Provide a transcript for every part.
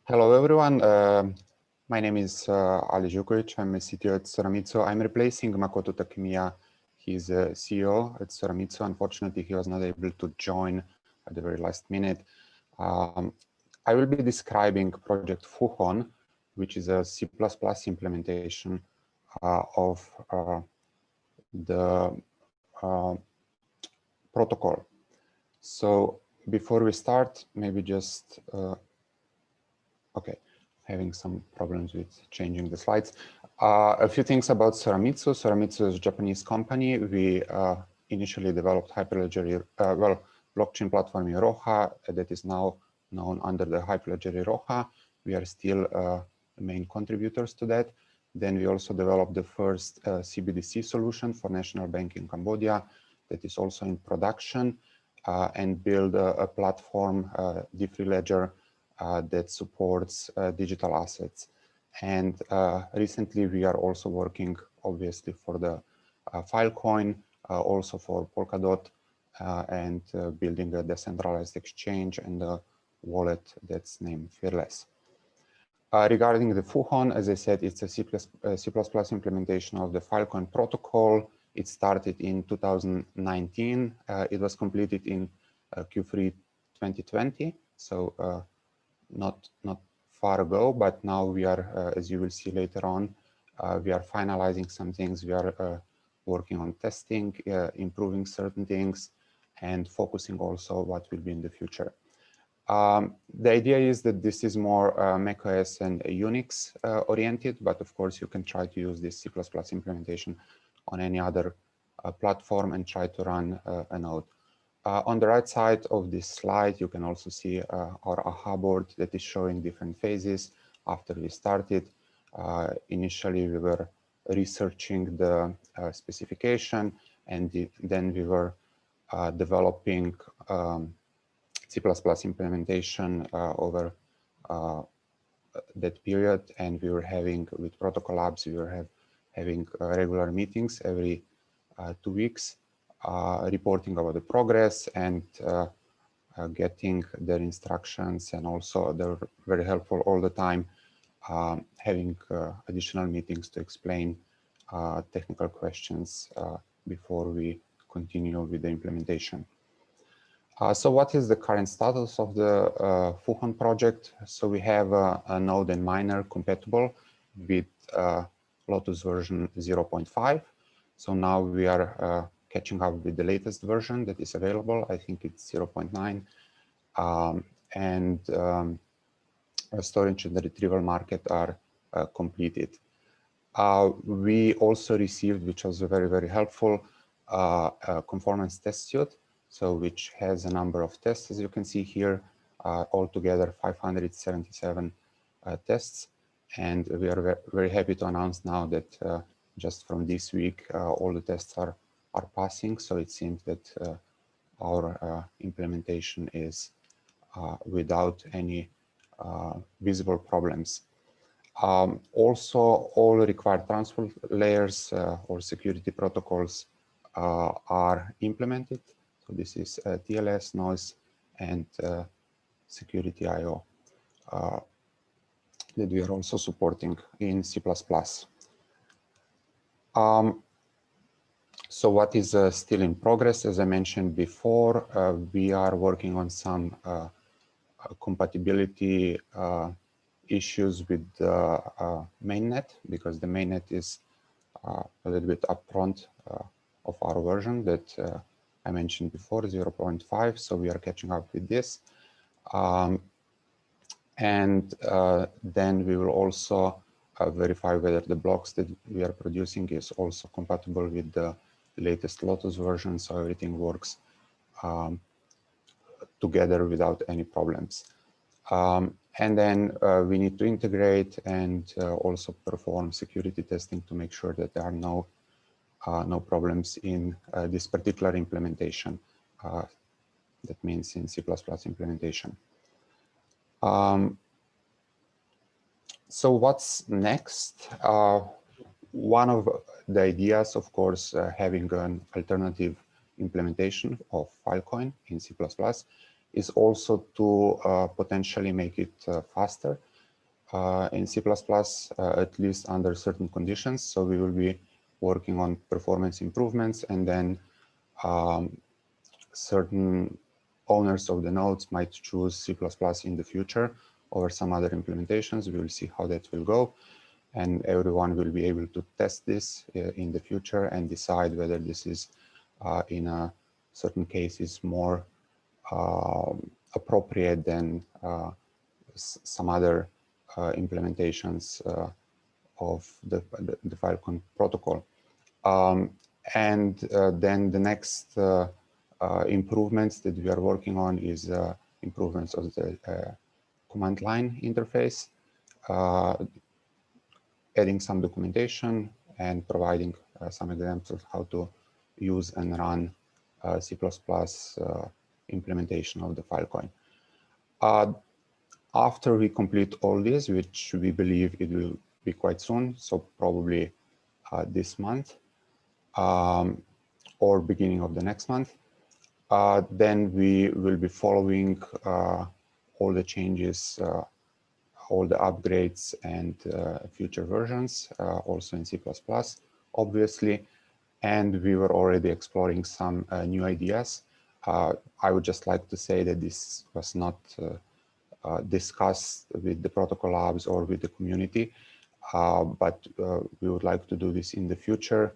Hello, everyone. My name is Aayush. I'm a CTO at Soramitsu. I'm replacing Makoto Takemiya. He's a CEO at Soramitsu. Unfortunately, he was not able to join at the very last minute. I will be describing project Fuhon, which is a C++ implementation of the protocol. So before we start, maybe just okay, having some problems with changing the slides. A few things about Soramitsu. Soramitsu is a Japanese company. We initially developed Hyperledger, blockchain platform Iroha that is now known under the Hyperledger Iroha. We are still the main contributors to that. Then we also developed the first CBDC solution for National Bank in Cambodia that is also in production and build a platform, DFreeLedger, that supports digital assets. And recently we are also working obviously for the Filecoin, also for Polkadot, and building a decentralized exchange and a wallet that's named Fearless. Regarding the Fuhon, as I said, it's a C++ implementation of the Filecoin protocol. It started in 2019. It was completed in Q3 2020. So not far ago, but now we are, as you will see later on, we are finalizing some things. We are working on testing, improving certain things, and focusing also what will be in the future. The idea is that this is more macOS and Unix oriented, but of course you can try to use this C++ implementation on any other platform and try to run a node. On the right side of this slide, you can also see our AHA board that is showing different phases after we started. Initially, we were researching the specification, and then we were developing C++ implementation over that period. And we were having, with Protocol Labs, we were having regular meetings every 2 weeks. Reporting about the progress and getting their instructions, and also they're very helpful all the time, having additional meetings to explain technical questions before we continue with the implementation. So what is the current status of the Fuhon project? So we have a node and miner compatible with Lotus version 0.5. So now we are catching up with the latest version that is available. I think it's 0.9. And storage and the retrieval market are completed. We also received, which was very, very helpful, a conformance test suite, so which has a number of tests, as you can see here, altogether 577 tests. And we are very happy to announce now that just from this week, all the tests are passing. So it seems that our implementation is without any visible problems. Also, all required transport layers or security protocols are implemented. So this is TLS, noise, and security IO that we are also supporting in C++. So what is still in progress? As I mentioned before, we are working on some compatibility issues with the mainnet, because the mainnet is a little bit upfront of our version that I mentioned before, 0.5. So we are catching up with this. And then we will also verify whether the blocks that we are producing is also compatible with the latest Lotus version, so everything works together without any problems. And then we need to integrate and also perform security testing to make sure that there are no problems in this particular implementation. That means in C++ implementation. So what's next? One of the ideas, of course, having an alternative implementation of Filecoin in C++ is also to potentially make it faster. in C++, at least under certain conditions. So we will be working on performance improvements, and then certain owners of the nodes might choose C++ in the future over some other implementations. We will see how that will go. And everyone will be able to test this in the future and decide whether this is in a certain cases more appropriate than some other implementations of the Filecoin protocol. And then the next improvements that we are working on is improvements of the command line interface, adding some documentation and providing some examples of how to use and run C++ implementation of the Filecoin. After we complete all this, which we believe it will be quite soon, so probably this month or beginning of the next month, then we will be following all the changes, all the upgrades and future versions, also in C++, obviously. And we were already exploring some new ideas. I would just like to say that this was not discussed with the protocol labs or with the community, but we would like to do this in the future,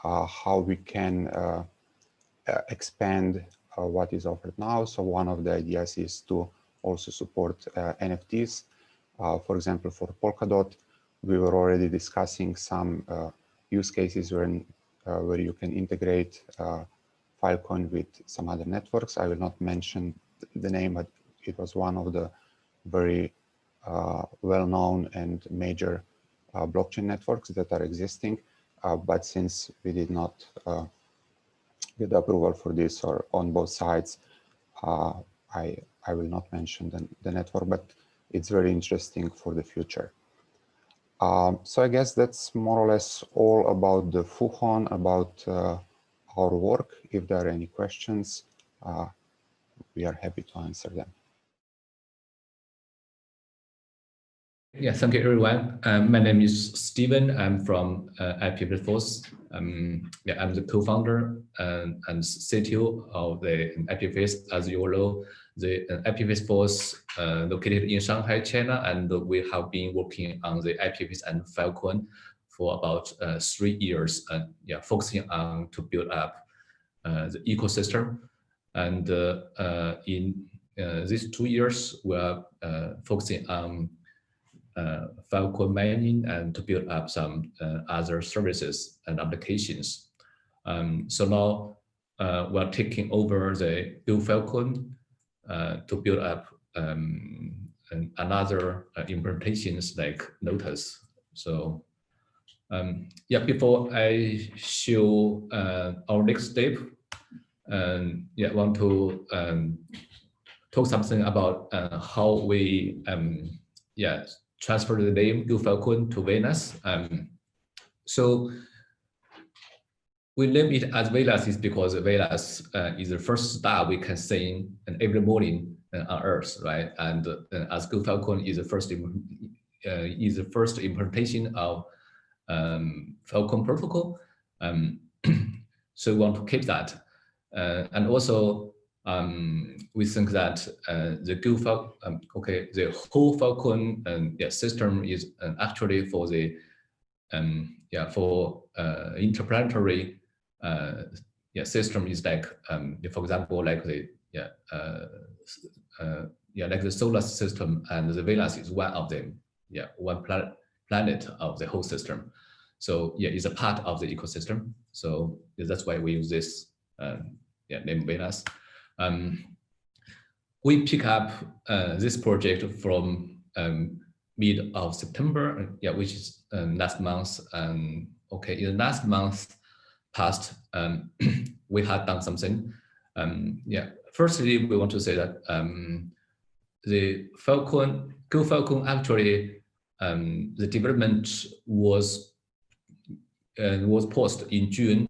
how we can expand what is offered now. So one of the ideas is to also support NFTs. For example, for Polkadot, we were already discussing some use cases where you can integrate Filecoin with some other networks. I will not mention the name, but it was one of the very well-known and major blockchain networks that are existing. But since we did not get approval for this or on both sides, I will not mention the network, but it's very interesting for the future. So I guess that's more or less all about the Fuhon, about our work. If there are any questions, we are happy to answer them. Yeah, thank you, everyone. My name is Steven. I'm from IPFS-Force. Yeah, I'm the co-founder and CTO of the IPFS. As you all know, the IPFS-Force located in Shanghai, China, and we have been working on the IPFS and Filecoin for about 3 years, and yeah, focusing on to build up the ecosystem. And in these 2 years, we are focusing on Filecoin mining and to build up some other services and applications. So now we're taking over the new Filecoin to build up another implementations like Lotus. So yeah, before I show our next step, yeah, I want to talk something about how we yeah, transfer the name Filecoin to Venus. So we name it as Venus is because Venus is the first star we can see every morning on Earth, right? And as Filecoin is the first implementation of Filecoin protocol, so we want to keep that. And also, we think that the whole Filecoin yeah, system is actually for the interplanetary yeah, system is like for example like the like the solar system, and the Venus is one of them. Yeah, one planet of the whole system. So yeah, it's a part of the ecosystem. So yeah, that's why we use this yeah, name Venus. We pick up this project from mid of September, yeah, which is last month. Okay, in the last month past, we had done something. Yeah, firstly, we want to say that the Filecoin actually the development was paused in June.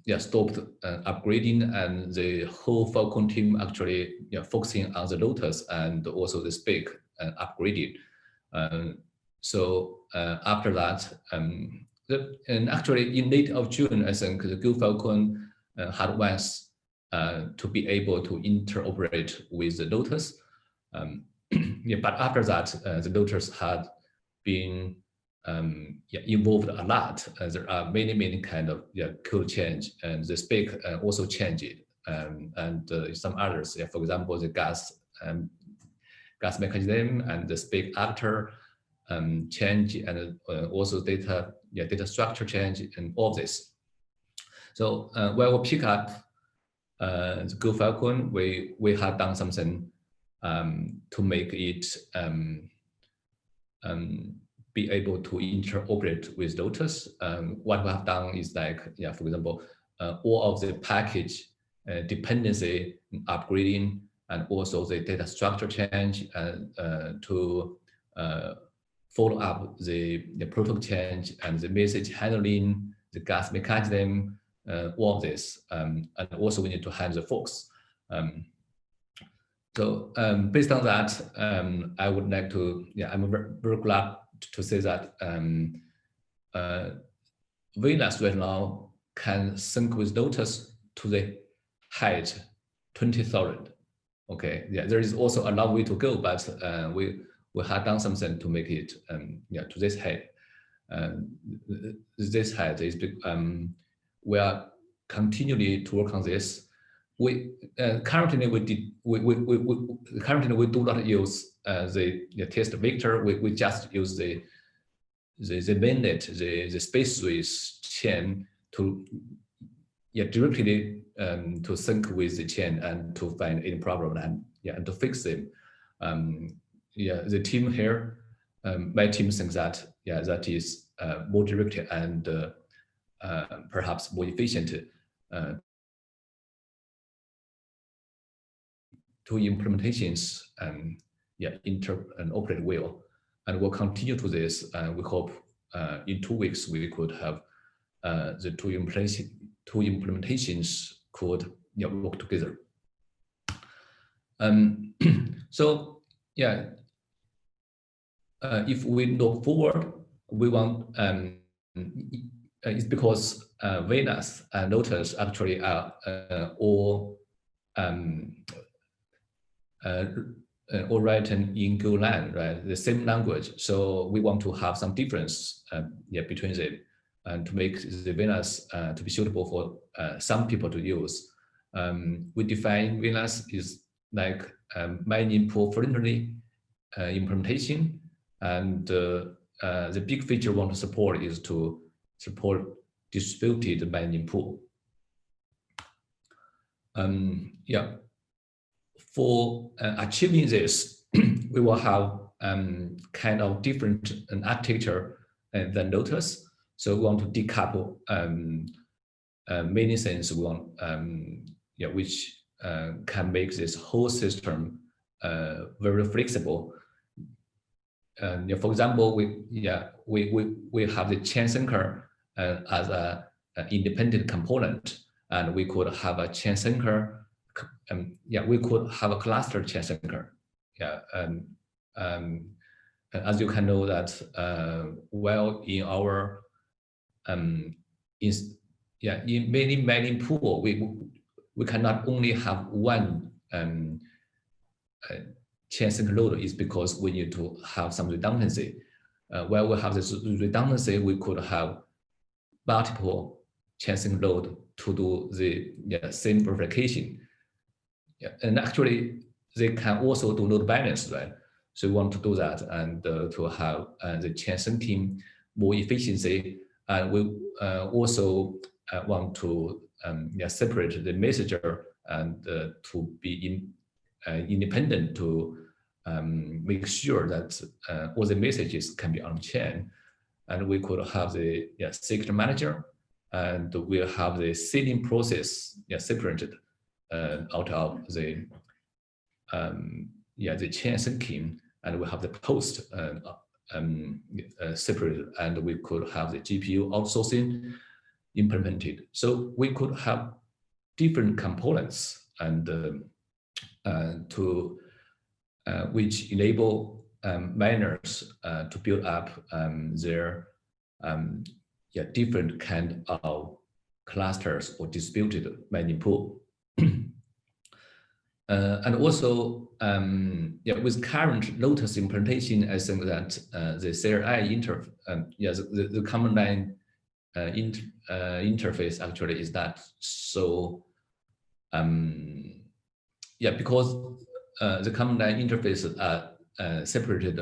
Yeah, stopped upgrading, and the whole Filecoin team actually focusing on the Lotus and also the Spake upgraded. So after that, and actually in late of June, I think the Filecoin had once to be able to interoperate with the Lotus. Yeah, but after that, the Lotus had been evolved a lot. There are many kind of code change, and the spec also changed, and some others. For example, the gas mechanism and the spec actor change, and also data structure change, and all this. So when we pick up the Filecoin, we had done something to make it be able to interoperate with Lotus. What we have done is like, for example, all of the package dependency upgrading, and also the data structure change, to follow up the protocol change and the message handling, the gas mechanism, all of this, and also we need to handle the forks. So based on that, I would like to, I'm very glad to say that VNAS right now can sync with Lotus to the height 20,000. Okay, there is also a long way to go, but we have done something to make it to this height. This height is we are continually to work on this. We currently we do not use the test vector. We just use the mainnet, the space Swiss chain to directly to sync with the chain and to find any problem and to fix them. The team here, my team thinks that that is more direct and perhaps more efficient to implementations and operate well, and we'll continue to this. We hope in 2 weeks we could have the two implementations could work together. So if we look forward, we want it's because VNAS and Lotus actually are all written in Golang, right? The same language. So we want to have some difference between them, and to make the VNAS to be suitable for some people to use. We define VNAS is like mining pool friendly implementation, and the big feature we want to support is to support distributed mining pool. For achieving this, we will have kind of different architecture than Lotus. So we want to decouple many things. We want which can make this whole system very flexible. For example, we have the chain syncer as an independent component, and we could have a chain syncer. We could have a cluster chain syncer. As you can know that well in our in many mining pool, we cannot only have one chain sync load, is because we need to have some redundancy. Where we have this redundancy, we could have multiple chain sync load to do the same verification. And actually, they can also do load balance, right? So we want to do that, and to have the chain syncing more efficiency. And we also want to separate the messenger and to be independent to make sure that all the messages can be on chain. And we could have the secret manager, and we'll have the sealing process separated out of the chain syncing, and we have the post separated, and we could have the GPU outsourcing implemented. So we could have different components and to which enable miners to build up their different kind of clusters or distributed mining pool. And also, with current Lotus implementation, I think that the CLI the command line interface actually is not so, because the command line interfaces are separated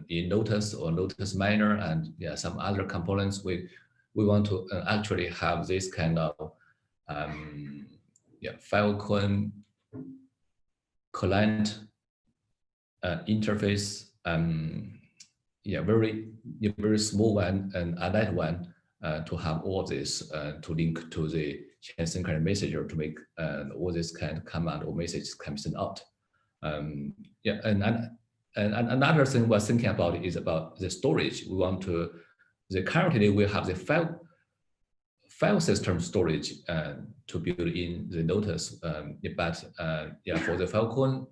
in Lotus or Lotus Miner and some other components. We want to actually have this kind of Filecoin client interface, very small one and a light one to have all this to link to the chain synchronous messenger to make all this kind of command or messages can be sent out. And another thing we're thinking about is about the storage. We want to, currently we have the file system storage to build in the Lotus, but for the Filecoin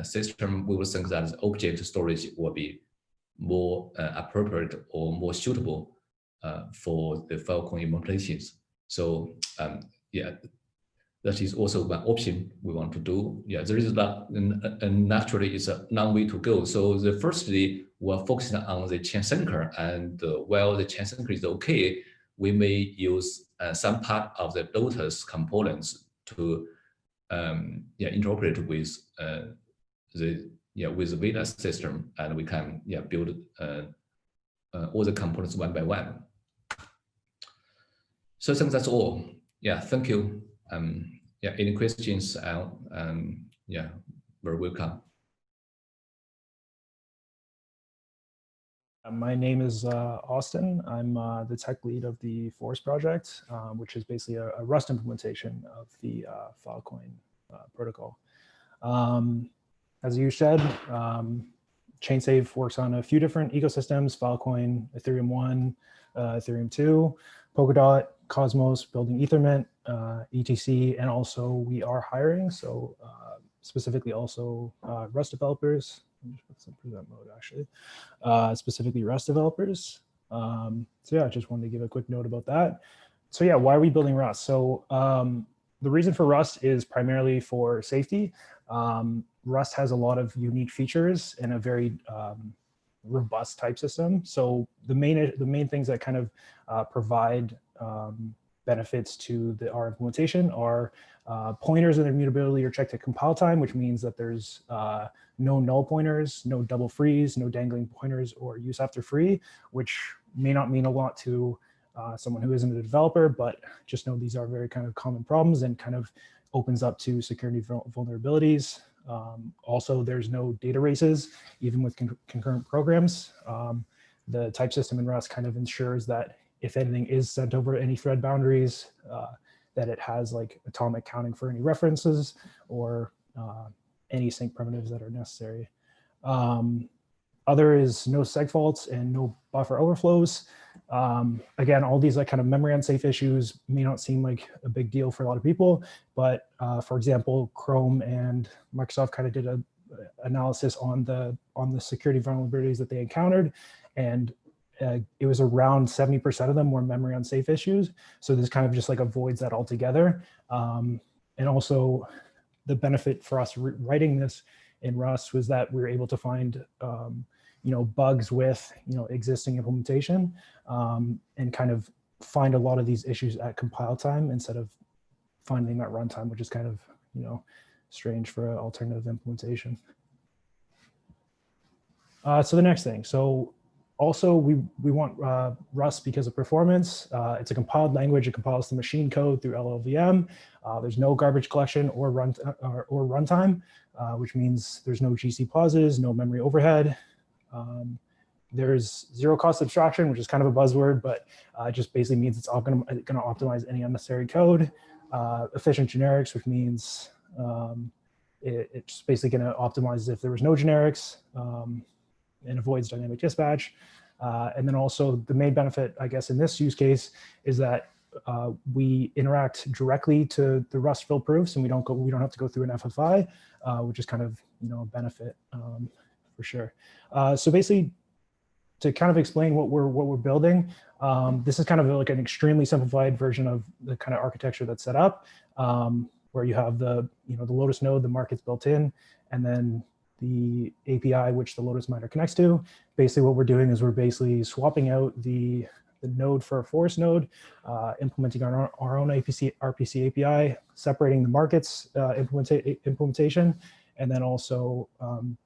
system, we will think that the object storage will be more appropriate or more suitable for the Filecoin implementations. So that is also one option we want to do. There is that, and naturally it's a long way to go. So firstly, we're focusing on the chain sync, and while the chain sync is okay, we may use some part of the Lotus components to interoperate with the Vela system, and we can build all the components one by one. So I think that's all. Thank you. Any questions? Very welcome. My name is Austin. I'm the tech lead of the Force project, which is basically a Rust implementation of the Filecoin protocol. As you said, ChainSafe works on a few different ecosystems: Filecoin, Ethereum 1, Ethereum 2, Polkadot, Cosmos, building Ethermint, ETC, and also we are hiring, so specifically also Rust developers. Let me just put some present mode actually, specifically Rust developers. So I just wanted to give a quick note about that. So why are we building Rust? So the reason for Rust is primarily for safety. Rust has a lot of unique features and a very robust type system. So the main things that kind of provide benefits to our implementation are pointers and immutability are checked at compile time, which means that there's no null pointers, no double freeze, no dangling pointers or use after free, which may not mean a lot to someone who isn't a developer, but just know these are very kind of common problems and kind of opens up to security vulnerabilities. Also, there's no data races, even with concurrent programs. The type system in Rust kind of ensures that if anything is sent over any thread boundaries, that it has like atomic counting for any references or any sync primitives that are necessary. Other is no seg faults and no buffer overflows. Again, all these like kind of memory unsafe issues may not seem like a big deal for a lot of people, but for example, Chrome and Microsoft kind of did a analysis on the security vulnerabilities that they encountered, and it was around 70% of them were memory unsafe issues. So this kind of just like avoids that altogether. And also the benefit for us writing this in Rust was that we were able to find bugs with existing implementation and kind of find a lot of these issues at compile time instead of finding them at runtime, which is kind of strange for an alternative implementation. So the next thing, so also we want Rust because of performance. It's a compiled language. It compiles the machine code through LLVM. There's no garbage collection or runtime, which means there's no GC pauses, no memory overhead. There's zero cost abstraction, which is kind of a buzzword, but it just basically means it's going to optimize any unnecessary code. Efficient generics, which means it's basically going to optimize if there was no generics and avoids dynamic dispatch. And then also the main benefit, I guess, in this use case is that we interact directly to the Rust fill proofs, and we don't have to go through an FFI, which is kind of a benefit for sure. So basically, to kind of explain what we're building, this is kind of like an extremely simplified version of the kind of architecture that's set up, where you have the Lotus node, the market's built in, and then the API which the Lotus miner connects to. Basically, what we're doing is we're basically swapping out the node for a Force node, implementing our own RPC API, separating the markets implementation, and then also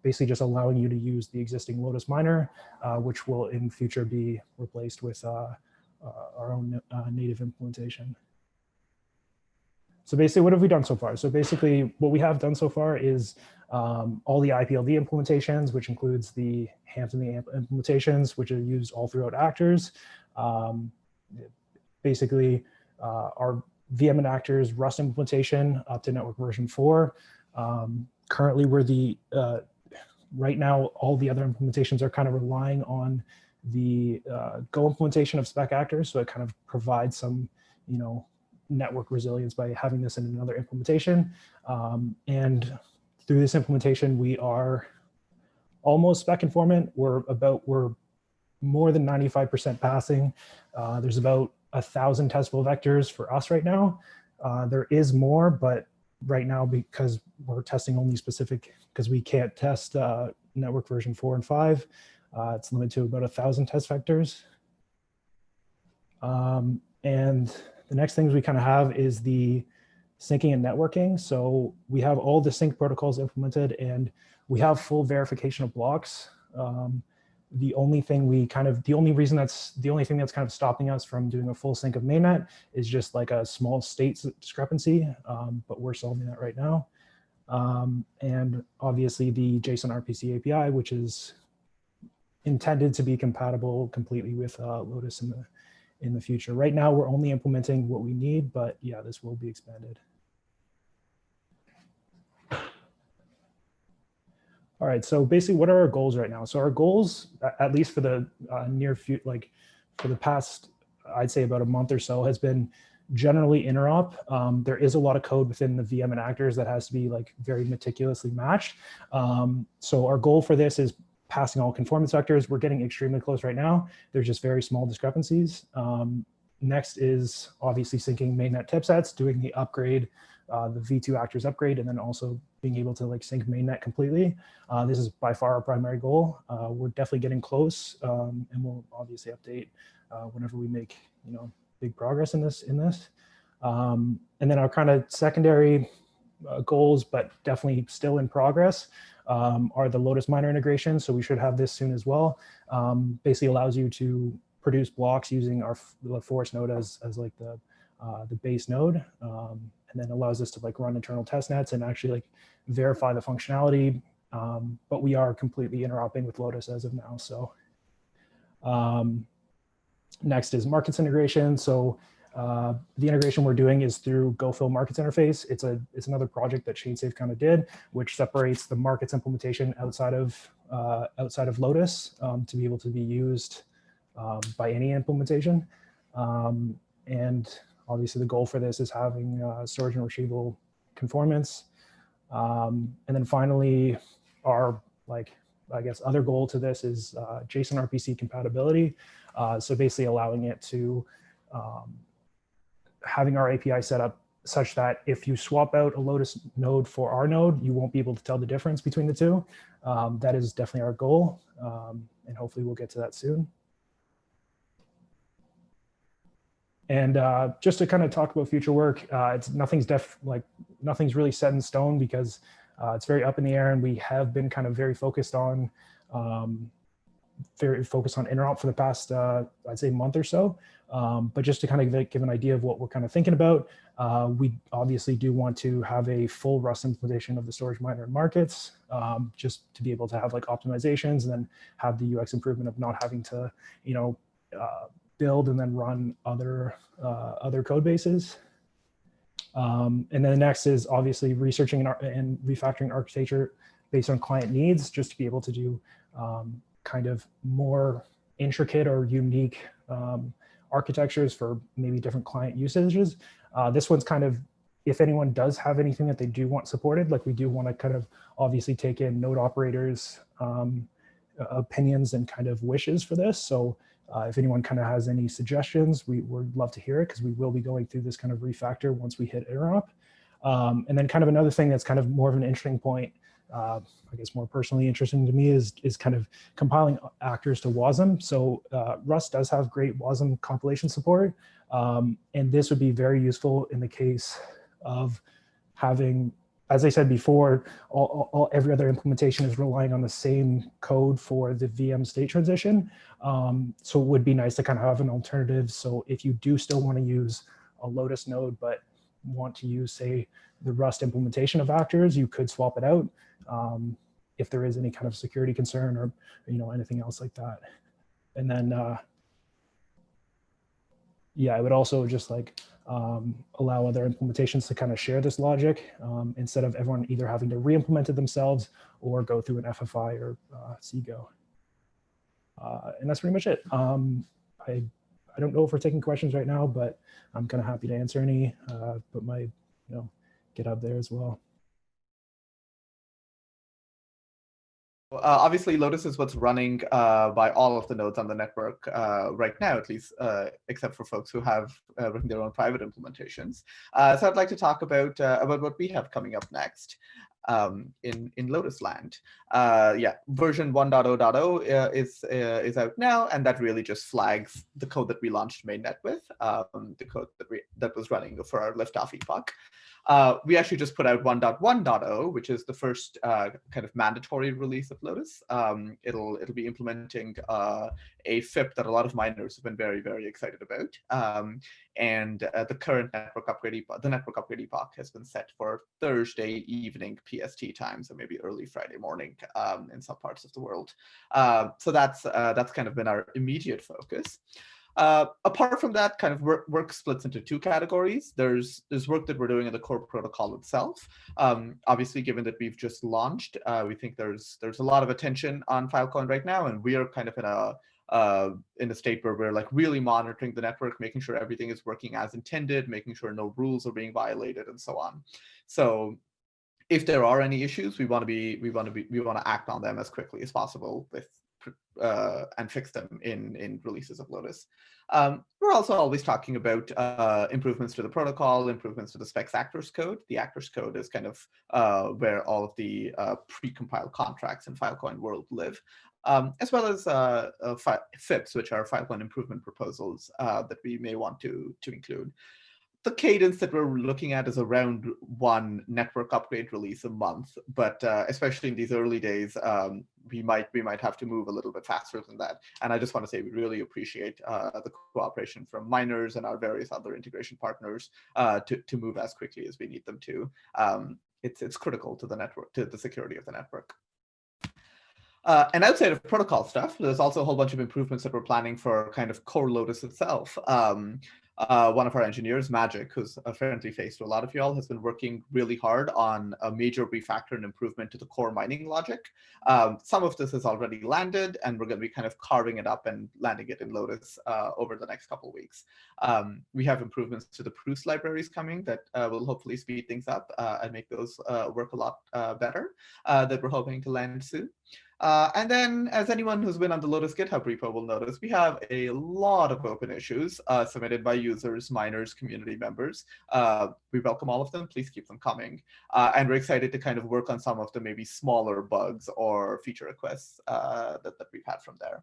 basically just allowing you to use the existing Lotus miner, which will in future be replaced with our own native implementation. So basically, what have we done so far? So basically, what we have done so far is all the IPLD implementations, which includes the Hampton implementations, which are used all throughout actors. Basically, our VM and actors Rust implementation up to network version 4. Currently, we're right now, all the other implementations are kind of relying on the Go implementation of spec actors. So it kind of provides some, network resilience by having this in another implementation. And through this implementation, we are almost spec informant. We're more than 95% passing. There's about 1,000 testable vectors for us right now. There is more, but right now, because we're testing only specific, because we can't test network version 4 and 5, it's limited to about 1,000 test vectors. And the next things we kind of have is the syncing and networking. So we have all the sync protocols implemented, and we have full verification of blocks. The only thing that's kind of stopping us from doing a full sync of mainnet is just like a small state discrepancy, but we're solving that right now. And obviously the JSON RPC API, which is intended to be compatible completely with Lotus in the future. Right now, we're only implementing what we need, but yeah, this will be expanded. All right, so basically, what are our goals right now? So our goals, at least for the near future, like for the past, I'd say about a month or so, has been generally interop. There is a lot of code within the VM and actors that has to be like very meticulously matched. So our goal for this is passing all conformance vectors. We're getting extremely close right now. There's just very small discrepancies. Next is obviously syncing mainnet tipsets, doing the upgrade, the V2 actors upgrade, and then also being able to like sync mainnet completely. This is by far our primary goal. We're definitely getting close, and we'll obviously update whenever we make big progress in this. And then our kind of secondary goals, but definitely still in progress, are the Lotus miner integration. So we should have this soon as well. Basically allows you to produce blocks using the Force node as like the base node, and then allows us to like run internal test nets and actually like verify the functionality. But we are completely interoperating with Lotus as of now. So next is markets integration. So the integration we're doing is through GoFill Markets interface. It's another project that ShaneSafe kind of did, which separates the markets implementation outside of Lotus to be able to be used by any implementation. And obviously the goal for this is having storage and retrieval conformance. And then finally, our other goal to this is JSON RPC compatibility. So basically allowing it to having our API set up such that if you swap out a Lotus node for our node, you won't be able to tell the difference between the two. That is definitely our goal, and hopefully we'll get to that soon. And just to kind of talk about future work, nothing's really set in stone because it's very up in the air, and we have been kind of very focused on interop for the past, I'd say, month or so. But just to kind of give an idea of what we're kind of thinking about, we obviously do want to have a full Rust implementation of the storage miner and markets, just to be able to have like optimizations and then have the UX improvement of not having to, build and then run other code bases. And then the next is obviously researching and refactoring architecture based on client needs, just to be able to do kind of more intricate or unique architectures for maybe different client usages. This one's kind of if anyone does have anything that they do want supported, like we do want to kind of obviously take in node operators' opinions and kind of wishes for this. So if anyone kind of has any suggestions, we would love to hear it, because we will be going through this kind of refactor once we hit interop. And then kind of another thing that's kind of more of an interesting point, I guess more personally interesting to me, is kind of compiling actors to WASM. So Rust does have great WASM compilation support. And this would be very useful in the case of having, as I said before, every other implementation is relying on the same code for the VM state transition. So it would be nice to kind of have an alternative. So if you do still want to use a Lotus node, but want to use, say, the Rust implementation of actors, you could swap it out if there is any kind of security concern or anything else like that. And then yeah, I would also just like allow other implementations to kind of share this logic instead of everyone either having to re-implement it themselves or go through an FFI or CGO. And that's pretty much it. I don't know if we're taking questions right now, but I'm kind of happy to answer any. Put my GitHub there as well. Obviously, Lotus is what's running by all of the nodes on the network right now, at least, except for folks who have written their own private implementations. So I'd like to talk about what we have coming up next in Lotus land. Yeah, version 1.0.0 is out now, and that really just flags the code that we launched mainnet with, the code that was running for our liftoff epoch. We actually just put out 1.1.0, which is the first kind of mandatory release of Lotus. It'll be implementing a FIP that a lot of miners have been very, very excited about. And the current network upgrade epoch has been set for Thursday evening PST time, so maybe early Friday morning in some parts of the world. So that's kind of been our immediate focus. Apart from that, kind of work splits into two categories. There's work that we're doing in the core protocol itself. Obviously, given that we've just launched, we think there's a lot of attention on Filecoin right now, and we are kind of in a state where we're like really monitoring the network, making sure everything is working as intended, making sure no rules are being violated, and so on. So if there are any issues, we want to act on them as quickly as possible with and fix them in releases of Lotus. We're also always talking about improvements to the protocol, improvements to the specs actors code. The actors code is kind of where all of the pre-compiled contracts in Filecoin world live, as well as FIPs, which are Filecoin improvement proposals that we may want to include. The cadence that we're looking at is around one network upgrade release a month, but especially in these early days, we might have to move a little bit faster than that. And I just want to say we really appreciate the cooperation from miners and our various other integration partners to move as quickly as we need them to. It's critical to the network, to the security of the network. And outside of protocol stuff, there's also a whole bunch of improvements that we're planning for kind of core Lotus itself. One of our engineers, Magic, who's a friendly face to a lot of y'all, has been working really hard on a major refactor and improvement to the core mining logic. Some of this has already landed, and we're going to be kind of carving it up and landing it in Lotus over the next couple of weeks. We have improvements to the proofs libraries coming that will hopefully speed things up and make those work a lot better that we're hoping to land soon. And then, as anyone who's been on the Lotus GitHub repo will notice, we have a lot of open issues submitted by users, miners, community members. We welcome all of them. Please keep them coming. And we're excited to kind of work on some of the maybe smaller bugs or feature requests that we've had from there.